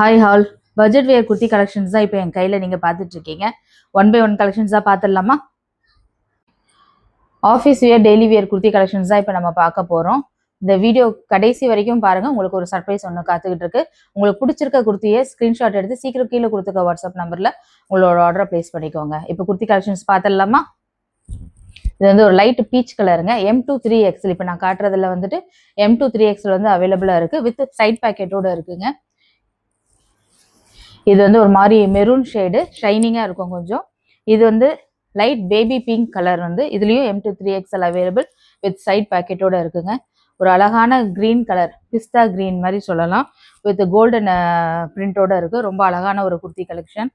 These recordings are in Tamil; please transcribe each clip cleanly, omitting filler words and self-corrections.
Hi hall. பட்ஜெட் வேர் குர்த்தி கலெக்ஷன்ஸ் தான் இப்போ என் கையில் நீங்கள் பார்த்துட்டு இருக்கீங்க. 1 by 1 கலெக்ஷன்ஸ் தான் பார்த்துடலாமா? ஆஃபீஸ் வேர் டெய்லி வேர் குர்த்தி கலெக்ஷன்ஸ் தான் இப்போ நம்ம பார்க்க போகிறோம். இந்த வீடியோ கடைசி வரைக்கும் பாருங்கள். உங்களுக்கு ஒரு சர்ப்ரைஸ் ஒன்று காத்துக்கிட்டு இருக்கு. உங்களுக்கு பிடிச்சிருக்க குர்த்தியை ஸ்க்ரீன்ஷாட் எடுத்து சீக்கிரம் கீழே கொடுத்துக்க வாட்ஸ்அப் நம்பரில் உங்களோட ஆர்டரை ப்ளேஸ் பண்ணிக்கோங்க. இப்போ குர்த்தி கலெக்ஷன்ஸ் பார்த்துடலாமா? இது வந்து ஒரு லைட் பீச் கலருங்க. M2 3XL. இப்போ நான் காட்டுறதுல வந்துட்டு M2 3XL வந்து அவைலபிளாக இருக்குது. வித் சைட் பேக்கெட்டோடு இருக்குங்க. இது வந்து ஒரு மாதிரி மெரூன் ஷேடு, ஷைனிங்காக இருக்கும் கொஞ்சம். இது வந்து லைட் பேபி பிங்க் கலர் வந்து இதுலேயும் M2 3XL available with side பேக்கெட்டோட இருக்குங்க. ஒரு அழகான க்ரீன் கலர், பிஸ்தா க்ரீன் மாதிரி சொல்லலாம், வித் கோல்டன் பிரிண்டோட இருக்குது. ரொம்ப அழகான ஒரு குர்த்தி கலெக்ஷன்.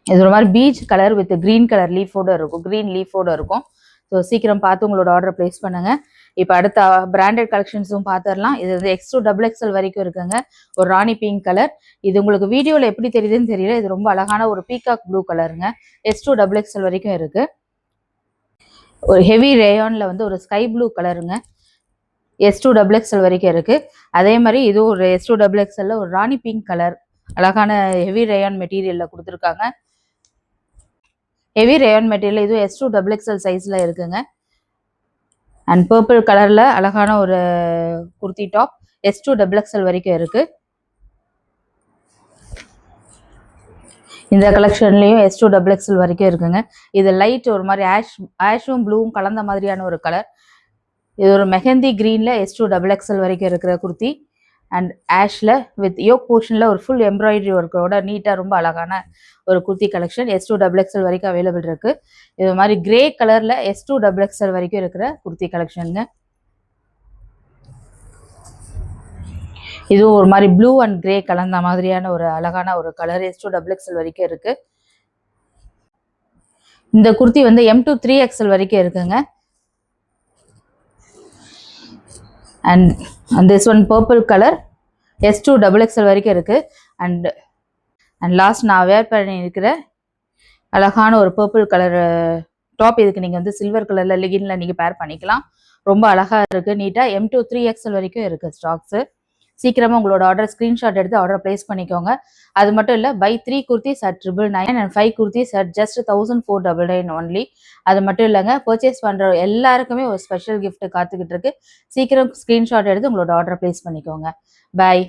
இது ஒரு மாதிரி peach colour with green colour லீஃபோட இருக்கும், க்ரீன் லீஃபோட இருக்கும். ஸோ சீக்கிரம் பார்த்து உங்களோட ஆர்டரை ப்ளேஸ் பண்ணுங்க. இப்போ அடுத்த பிராண்டட் கலெக்ஷன்ஸும் பார்த்துடலாம். இது வந்து X2 XXL வரைக்கும் இருக்குங்க. ஒரு ராணி பிங்க் கலர். இது உங்களுக்கு வீடியோவில் எப்படி தெரியுதுன்னு தெரியல. இது ரொம்ப அழகான ஒரு பீகாக் ப்ளூ கலருங்க. X2 XXL வரைக்கும் இருக்கு. ஒரு ஹெவி ரேயான்ல வந்து ஒரு ஸ்கை ப்ளூ கலருங்க. S2 XXL வரைக்கும் இருக்கு. அதே மாதிரி இது ஒரு S2 XXL ஒரு ராணி பிங்க் கலர், அழகான ஹெவி ரேயான் மெட்டீரியல்ல கொடுத்துருக்காங்க. ஹெவி ரேயான் மெட்டீரியல் இதுவும் S2 XXL சைஸ்ல இருக்குங்க. அண்ட் பர்பிள் கலர்ல அழகான ஒரு குர்த்தி டாப் S2 XXL வரைக்கும் இருக்கு. இந்த கலெக்ஷன்லயும் S2 XXL வரைக்கும் இருக்குங்க. இது லைட் ஒரு மாதிரி ஆஷும் ப்ளூவும் கலந்த மாதிரியான ஒரு கலர். இது ஒரு மெஹந்தி கிரீன்ல S2 XXL வரைக்கும் இருக்கிற குர்த்தி. அண்ட் ஆஷ்ல வித் யோக் போர்ஷன்ல ஒரு ஃபுல் எம்ப்ராய்டரி ஒர்க்கோட நீட்டா ரொம்ப அழகான ஒரு குர்த்தி கலெக்ஷன் S2 XXL வரைக்கும் அவைலபிள் இருக்கு. இது மாதிரி கிரே கலர்ல S2 XXL வரைக்கும் இருக்கிற குர்த்தி கலெக்ஷனுங்க. இதுவும் ஒரு மாதிரி ப்ளூ அண்ட் கிரே கலந்த மாதிரியான ஒரு அழகான ஒரு கலர் S2 XXL வரைக்கும் இருக்கு. இந்த குர்த்தி வந்து M2 3XL வரைக்கும் இருக்குங்க. And this one purple colour S2 XXL வரைக்கும் இருக்கு. அண்ட் லாஸ்ட் நான் வேர் பண்ணி இருக்கிற அழகான ஒரு பர்பிள் கலர் டாப். இதுக்கு நீங்கள் வந்து சில்வர் கலர்ல லெகின்ல நீங்கள் பேர் பண்ணிக்கலாம். ரொம்ப அழகா இருக்கு, நீட்டா. M2 3XL வரைக்கும் இருக்கு ஸ்டாக்ஸ். சீக்கிரமா உங்களோட ஆர்டர் ஸ்கிரீன்ஷாட் எடுத்து ஆர்டர் பிளேஸ் பண்ணிக்கோங்க. அது மட்டும் இல்லை, buy 3 kurtis at 999 and 5 kurtis at just 1499 only. அது மட்டும் இல்லைங்க, பர்ச்சேஸ் பண்ற எல்லாருக்குமே ஒரு ஸ்பெஷல் கிஃப்ட் காத்துக்கிட்டு இருக்கு. சீக்கிரம் ஸ்கிரீன்ஷாட் எடுத்து உங்களோட ஆர்டர் பிளேஸ் பண்ணிக்கோங்க. பாய்.